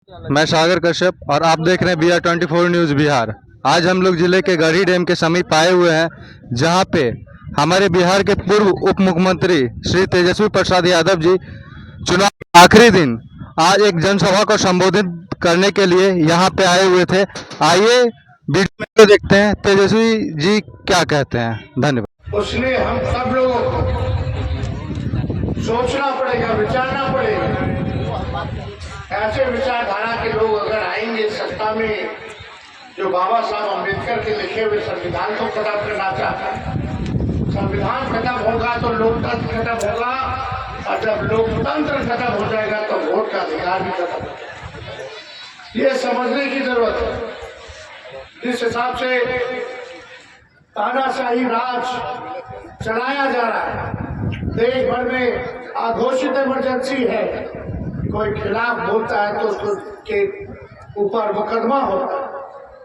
मैं सागर कश्यप और आप देख रहे हैं BR24 न्यूज़ बिहार। आज हम लोग जिले के गढ़ी डैम के समीप आए हुए हैं, जहां पे हमारे बिहार के पूर्व उप मुख्यमंत्री श्री तेजस्वी प्रसाद यादव जी चुनाव के आखिरी दिन आज एक जनसभा को संबोधित करने के लिए यहां पे आए हुए थे। आइए वीडियो में देखते हैं तेजस्वी जी क्या कहते हैं। धन्यवाद। उसलिए हम सब लोगों को सोचना पड़ेगा, विचारना पड़ेगा। ऐसे विचारधारा के लोग अगर आएंगे सत्ता में जो बाबा साहब अम्बेडकर के लिखे हुए संविधान को खत्म करना चाहता है। संविधान खत्म होगा तो लोकतंत्र खत्म होगा, और जब लोकतंत्र खत्म हो जाएगा तो वोट का अधिकार भी खत्म हो जाएगा। ये समझने की जरूरत है। जिस हिसाब से तानाशाही राज चलाया जा रहा है, देश भर में अघोषित इमरजेंसी है, कोई खिलाफ बोलता है तो उसको के ऊपर मुकदमा होता है,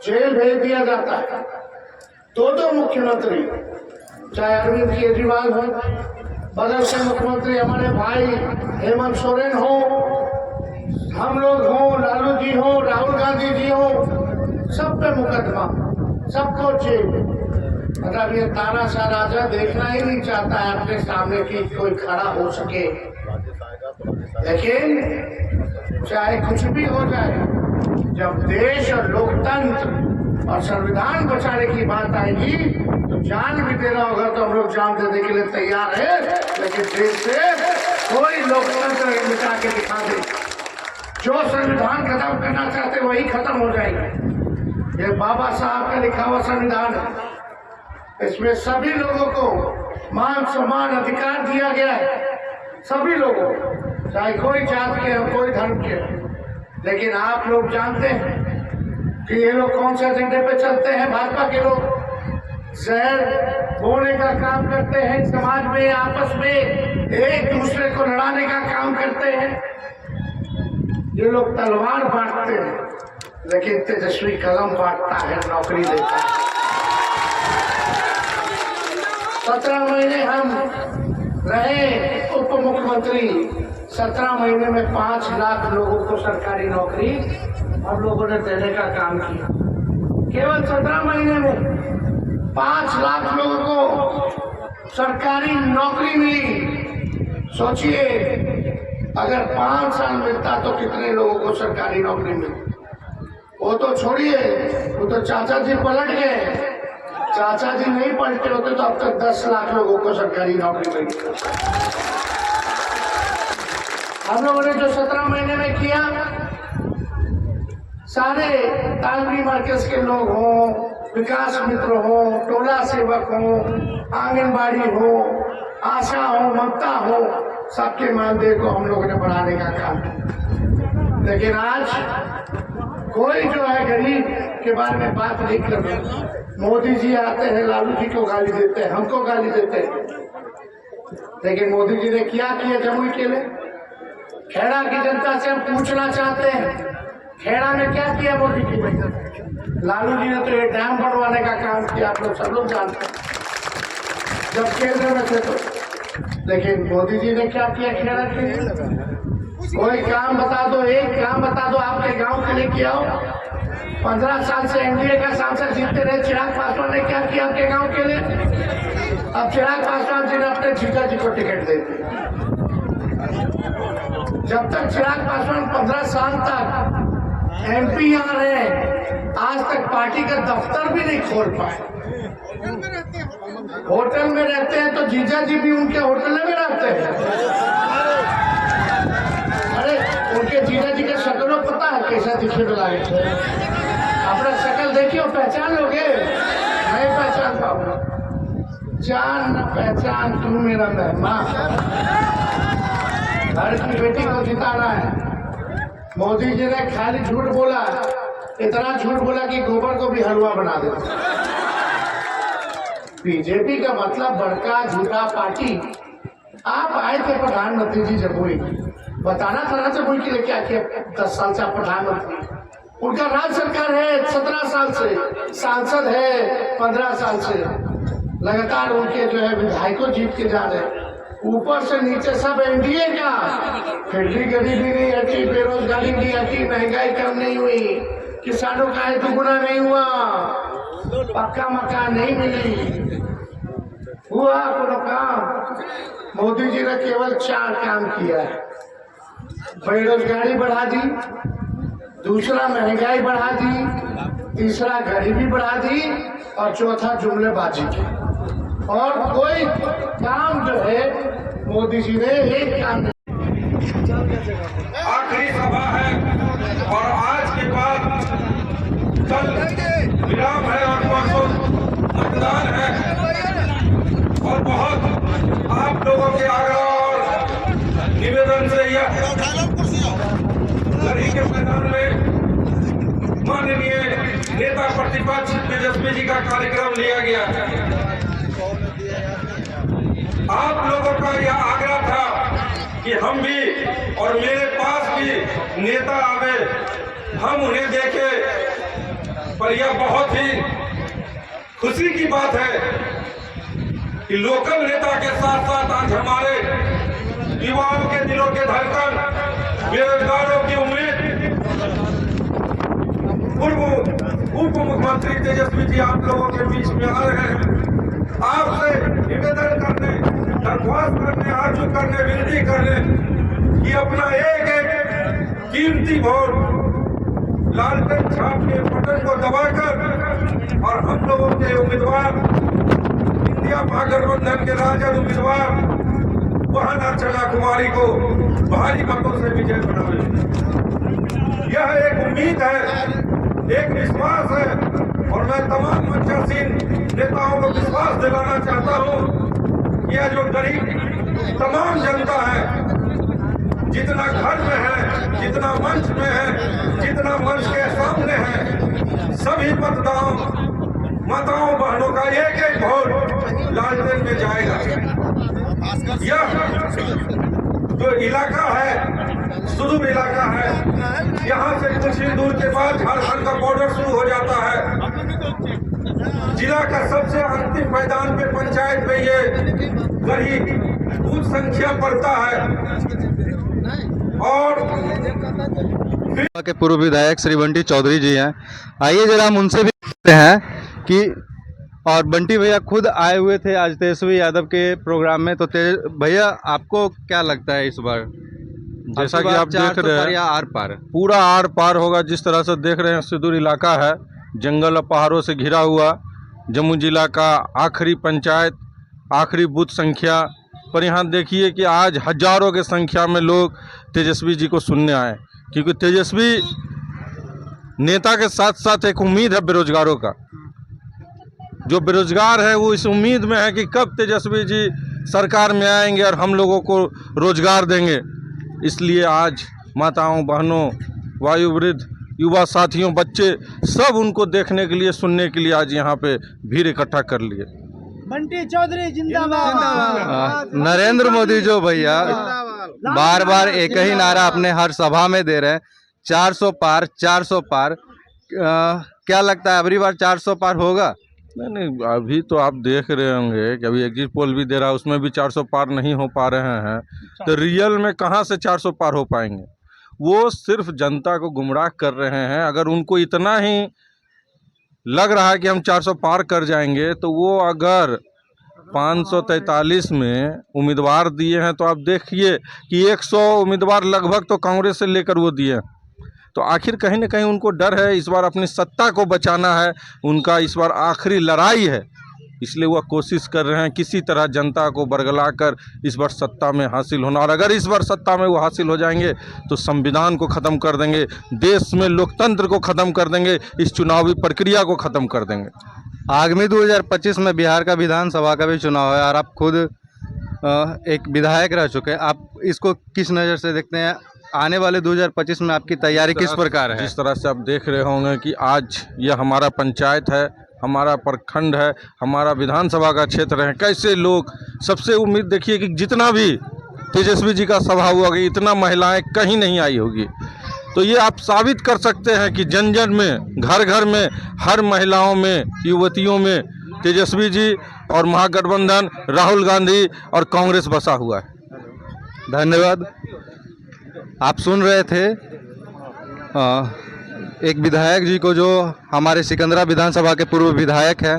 जेल भेज दिया जाता है। दो मुख्यमंत्री, चाहे अरविंद केजरीवाल हो, बगल से मुख्यमंत्री हमारे भाई हेमंत सोरेन हो, हम लोग हो, लालू जी हो, राहुल गांधी जी हो, सब पे मुकदमा, सबको जेल। मतलब ये तानाशाह राजा देखना ही नहीं चाहता है अपने सामने कि कोई खड़ा हो सके। लेकिन चाहे कुछ भी हो जाए, जब देश और लोकतंत्र और संविधान बचाने की बात आएगी तो जान भी देना होगा तो हम लोग जान देने के लिए तैयार है। लेकिन देश से कोई लोकतंत्र मिटा के दिखा दे, जो संविधान खत्म करना चाहते वही खत्म हो जाएगा। ये बाबा साहब का लिखा हुआ संविधान है, इसमें सभी लोगों को मान सम्मान अधिकार दिया गया है, सभी लोगों को, चाहे कोई जात के हो, कोई धर्म के हो। लेकिन आप लोग जानते हैं कि ये लोग कौन से एजेंडे पे चलते हैं। भाजपा के लोग जहर बोने का काम करते हैं, समाज में आपस में एक दूसरे को लड़ाने का काम करते हैं। ये लोग तलवार बांटते हैं, लेकिन तेजस्वी कलम बांटता है, नौकरी देता है। 17 महीने हम रहे उप मुख्यमंत्री, 17 महीने में 5 लाख लोगों को सरकारी नौकरी हम लोगों ने देने का काम किया। केवल 17 महीने में 5 लाख लोगों को सरकारी नौकरी मिली। सोचिए अगर 5 साल मिलता तो कितने लोगों को सरकारी नौकरी मिली। वो तो छोड़िए, वो तो चाचा जी पलट गए। चाचा जी नहीं पलटे होते तो अब तक 10 लाख लोगों को सरकारी नौकरी मिली। हम लोगों ने जो 17 महीने में किया, सारे तालमी मरकज के लोग हों, विकास मित्र हो, टोला सेवक हो, आंगनबाड़ी हो, आशा हो, ममता हो, सबके मानदेय को हम लोगों ने बढ़ाने का काम किया। लेकिन आज कोई जो है गरीब के बारे में बात नहीं कर रहा। मोदी जी आते हैं, लालू जी को गाली देते हैं, हमको गाली देते हैं। लेकिन मोदी जी ने क्या किया जमुई के लिए? खेड़ा की जनता से हम पूछना चाहते हैं, खेड़ा में क्या किया मोदी जी ने? लालू जी ने तो ये डैम बनवाने का काम किया, आप लोग सब लोग जानते हैं, जब केंद्र में थे तो। लेकिन मोदी जी ने क्या किया खेड़ा के लिए? कोई काम बता दो, एक काम बता दो आपके गांव के लिए किया हो। 15 साल से एनडीए का सांसद जीतते रहे चिराग पासवान ने क्या किया आपके गांव के लिए? अब चिराग पासवान जी ने अपने जीजा जी को टिकट दे दी। जब तक चिराग पासवान 15 साल तक एमपी यहाँ रहे, आज तक पार्टी का दफ्तर भी नहीं खोल पाए। होटल में रहते हैं तो जीजा जी भी उनके होटल में रहते हैं। अरे उनके जीजा जी का शक्लों पता है कैसा दिखे बुलाए? अपना शक्ल देखिए, पहचान लोगे? नहीं पहचान पाओगे। जान न पहचान तू मेरा मेहमान। घर की बेटी को जिताना है। मोदी जी ने खाली झूठ बोला, इतना झूठ बोला कि गोबर को भी हलवा बना देता। बीजेपी का मतलब बड़का झूठा पार्टी। आप आए थे प्रधानमंत्री जी जमुई, बताना था ना जमुई के लिए क्या किया। 10 साल से आप प्रधानमंत्री, उनका राज्य सरकार है 17 साल से, सांसद है 15 साल से, लगातार उनके जो है विधायकों जीत के जा रहे हैं। ऊपर से नीचे सब एनडीए का, फिर भी गरीबी नहीं हटी, बेरोजगारी नहीं हटी, महंगाई कम नहीं हुई, किसानों का आय दुगुना नहीं हुआ, पक्का मकान नहीं मिली, हुआ कोनो काम। मोदी जी ने केवल 4 काम किया है। बेरोजगारी बढ़ा दी, दूसरा महंगाई बढ़ा दी, तीसरा गरीबी बढ़ा दी और चौथा जुमलेबाजी की। और कोई काम जो है मोदी जी ने एक काम नहीं। आखिरी सभा है और आज के बाद कल विराम है और परसों मतदान है और बहुत आप लोगों के आग्रह और निवेदन से यह लड़ी के मैदान में माननीय नेता प्रतिपक्ष तेजस्वी जी का कार्यक्रम लिया गया। आप लोगों का यह आग्रह था कि हम भी और मेरे पास भी नेता आवे, हम उन्हें देखें, पर यह बहुत ही खुशी की बात है कि लोकल नेता के साथ साथ आज हमारे युवाओं के दिलों के धड़कन, बेरोजगारों की उम्मीद, पूर्व उप मुख्यमंत्री तेजस्वी जी आप लोगों के बीच में आ रहे हैं। आपसे निवेदन करने, दरख्वास्त करने, आरजू करने, विनती करने कि अपना एक एक कीमती वोट लालटेन छाप के बटन को दबाकर और हम लोगों के उम्मीदवार, इंडिया महागठबंधन के राजद उम्मीदवार वहां अर्चना कुमारी को भारी मतों से विजय बनावे। यह एक उम्मीद है, एक विश्वास है और मैं तमाम मंचासीन नेताओं को विश्वास दिलाना चाहता हूं कि यह जो गरीब तमाम जनता है, जितना घर में है, जितना मंच में है, जितना मंच के सामने है, सभी माताओं बहनों का एक एक वोट लालटेन में जाएगा। यह जो इलाका है, सुदूर इलाका है, यहाँ से कुछ ही दूर के बाद झारखंड का बॉर्डर शुरू हो जाता है। जिला का सबसे अंतिम मैदान पे पंचायत में ये गरीब बूथ संख्या बढ़ता है और के पूर्व विधायक श्री बंटी चौधरी जी हैं। आइए जरा हम उनसे भी पूछते हैं कि, और बंटी भैया खुद आए हुए थे आज तेजस्वी यादव के प्रोग्राम में, तो भैया आपको क्या लगता है इस बार, जैसा कि आप देख रहे हैं या आर पार? पूरा आर पार होगा। जिस तरह से देख रहे हैं सुदूर इलाका है, जंगल और पहाड़ों से घिरा हुआ, जम्मू जिला का आखिरी पंचायत, आखिरी बूथ संख्या पर यहाँ देखिए कि आज हजारों के संख्या में लोग तेजस्वी जी को सुनने आए, क्योंकि तेजस्वी नेता के साथ साथ एक उम्मीद है बेरोजगारों का। जो बेरोजगार है वो इस उम्मीद में है कि कब तेजस्वी जी सरकार में आएंगे और हम लोगों को रोजगार देंगे। इसलिए आज माताओं, बहनों, वायुवृद्ध, युवा साथियों, बच्चे सब उनको देखने के लिए, सुनने के लिए आज यहाँ पे भीड़ इकट्ठा कर लिए। बंटी चौधरी जिंदाबाद। नरेंद्र मोदी जो भैया बार बार एक ही नारा अपने हर सभा में दे रहे हैं, 400 पार, 400 पार। क्या लगता है अगली बार 400 पार होगा? नहीं, अभी तो आप देख रहे होंगे कि अभी एग्जिट पोल भी दे रहा है, उसमें भी 400 पार नहीं हो पा रहे हैं। तो रियल में कहाँ से 400 पार हो पाएंगे? वो सिर्फ जनता को गुमराह कर रहे हैं। अगर उनको इतना ही लग रहा है कि हम 400 पार कर जाएंगे, तो वो अगर 543 में उम्मीदवार दिए हैं, तो आप देखिए कि 100 उम्मीदवार लगभग तो कांग्रेस से लेकर वो दिए। तो आखिर कहीं ना कहीं उनको डर है, इस बार अपनी सत्ता को बचाना है, उनका इस बार आखिरी लड़ाई है, इसलिए वह कोशिश कर रहे हैं किसी तरह जनता को बरगला कर इस बार सत्ता में हासिल होना। और अगर इस बार सत्ता में वो हासिल हो जाएंगे तो संविधान को ख़त्म कर देंगे, देश में लोकतंत्र को ख़त्म कर देंगे, इस चुनावी प्रक्रिया को ख़त्म कर देंगे। आगामी 2025 में बिहार का विधानसभा का भी चुनाव है और आप खुद एक विधायक रह चुके हैं, आप इसको किस नज़र से देखते हैं? आने वाले 2025 में आपकी तैयारी किस प्रकार है? जिस तरह से आप देख रहे होंगे कि आज यह हमारा पंचायत है, हमारा प्रखंड है, हमारा विधानसभा का क्षेत्र है, कैसे लोग, सबसे उम्मीद देखिए कि जितना भी तेजस्वी जी का सभा हुआ कि इतना महिलाएं कहीं नहीं आई होगी। तो ये आप साबित कर सकते हैं कि जन जन में, घर घर में, हर महिलाओं में, युवतियों में तेजस्वी जी और महागठबंधन राहुल गांधी और कांग्रेस बसा हुआ है। धन्यवाद। आप सुन रहे थे एक विधायक जी को जो हमारे सिकंदरा विधानसभा के पूर्व विधायक हैं।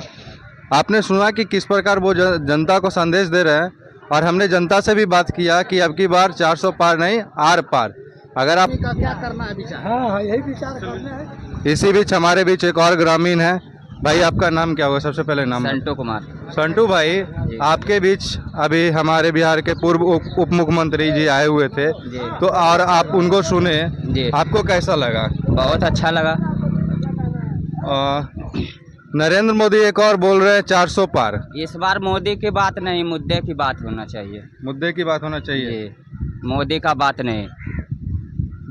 आपने सुना कि किस प्रकार वो जनता को संदेश दे रहे हैं, और हमने जनता से भी बात किया कि अब की बार 400 पार नहीं, आर पार। अगर आप क्या करना है विचार? हाँ, यही विचार करना है। इसी बीच हमारे बीच एक और ग्रामीण है। भाई, आपका नाम क्या होगा? सबसे पहले नाम। संटू कुमार। संटू भाई, आपके बीच अभी हमारे बिहार के पूर्व उप मुख्यमंत्री जी आए हुए थे, तो और आप उनको सुने, जी। आपको कैसा लगा? बहुत अच्छा लगा। नरेंद्र मोदी एक और बोल रहे हैं 400 पार। इस बार मोदी की बात नहीं, मुद्दे की बात होना चाहिए। मुद्दे की बात होना चाहिए। जी, मोदी का बात नहीं।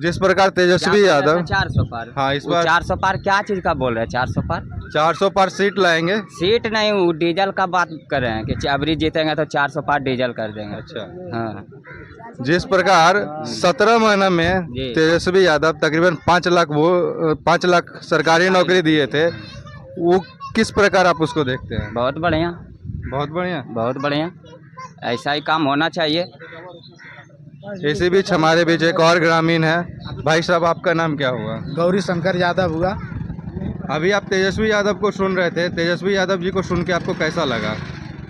जिस प्रकार तेजस्वी यादव 400 पार। हाँ, इस बार 400 पार क्या चीज का बोल रहे हैं? 400 पार 400 पार सीट लाएंगे। सीट नहीं, वो डीजल का बात कर रहे हैं कि अबरी जीतेंगे तो 400 पार डीजल कर देंगे। अच्छा। हाँ, जिस प्रकार 17 महीने में जी। तेजस्वी यादव तकरीबन 5 लाख सरकारी नौकरी दिए थे, वो किस प्रकार आप उसको देखते हैं? बहुत बढ़िया, बहुत बढ़िया। बहुत बढ़िया। ऐसा ही काम होना चाहिए। इसी बीच हमारे बीच एक और ग्रामीण है। भाई साहब, आपका नाम क्या हुआ? गौरी शंकर यादव हुआ। अभी आप तेजस्वी यादव को सुन रहे थे, तेजस्वी यादव जी को सुन के आपको कैसा लगा?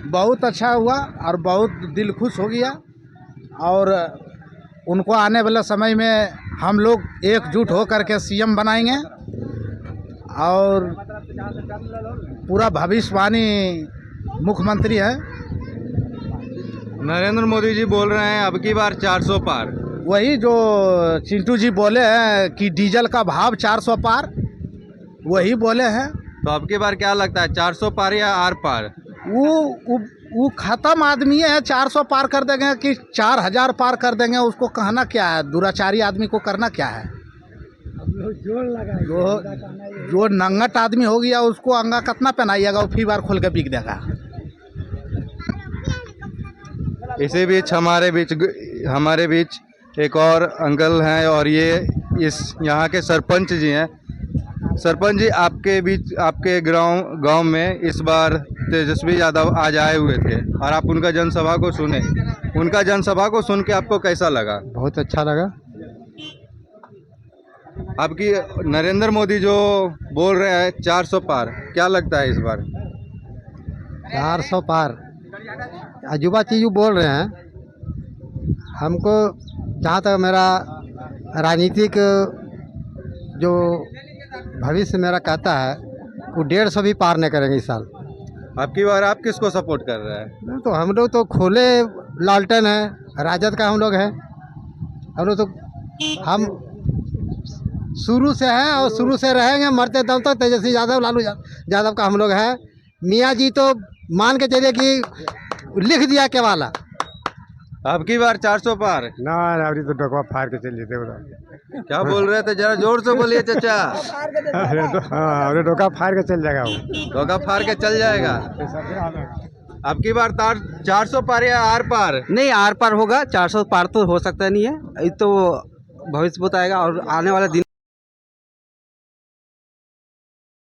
बहुत अच्छा हुआ और बहुत दिल खुश हो गया। और उनको आने वाले समय में हम लोग एकजुट हो करके सीएम बनाएंगे और पूरा भविष्यवाणी मुख्यमंत्री है। नरेंद्र मोदी जी बोल रहे हैं अब की बार 400 पार। वही जो चिंटू जी बोले हैं कि डीजल का भाव 400 पार, वही बोले हैं। तो अब की बार क्या लगता है, 400 पार या आर पार? वो खत्म आदमी है, 400 पार कर देंगे कि 4000 पार कर देंगे, उसको कहना क्या है? दुराचारी आदमी को करना क्या है? जो नंगट आदमी हो गया उसको अंगा कितना पहनाइएगा, वो फी बार खोल के बिक देगा। इसी बीच हमारे बीच एक और अंकल हैं, और ये यहाँ के सरपंच जी हैं। सरपंच जी, आपके गांव में इस बार तेजस्वी यादव आज आए हुए थे और आप उनका जनसभा को सुने। उनका जनसभा को सुन के आपको कैसा लगा? बहुत अच्छा लगा। आपकी नरेंद्र मोदी जो बोल रहे हैं 400 पार, क्या लगता है इस बार? 400 पार अजूबा चीज़ बोल रहे हैं। हमको जहाँ तक मेरा राजनीतिक जो भविष्य मेरा कहता है, वो 150 भी पार नहीं करेंगे इस साल। आपकी बार आप किसको सपोर्ट कर रहे हैं? तो हम लोग तो खोले लालटेन है, राजद का हम लोग हैं। हम लोग तो हम शुरू से हैं और शुरू से रहेंगे मरते दम तक। तेजस्वी यादव, लालू यादव का हम लोग हैं। मियाँ जी तो मान के चलिए कि लिख दिया के वाला। अब की बार 400 पार। ना अभी तो डकवा फाड़ के चल जेते उधर। क्या बोल रहे थे, जरा जोर से बोलिए चाचा। अरे डोका फाड़ के चल जाएगा वो। धोखा फाड़ के चल जाएगा। अब की बार 400 पार या आर पार? नहीं, आर पार होगा। 400 पार तो हो सकता नहीं है, ये तो भविष्य बताएगा और आने वाले दिन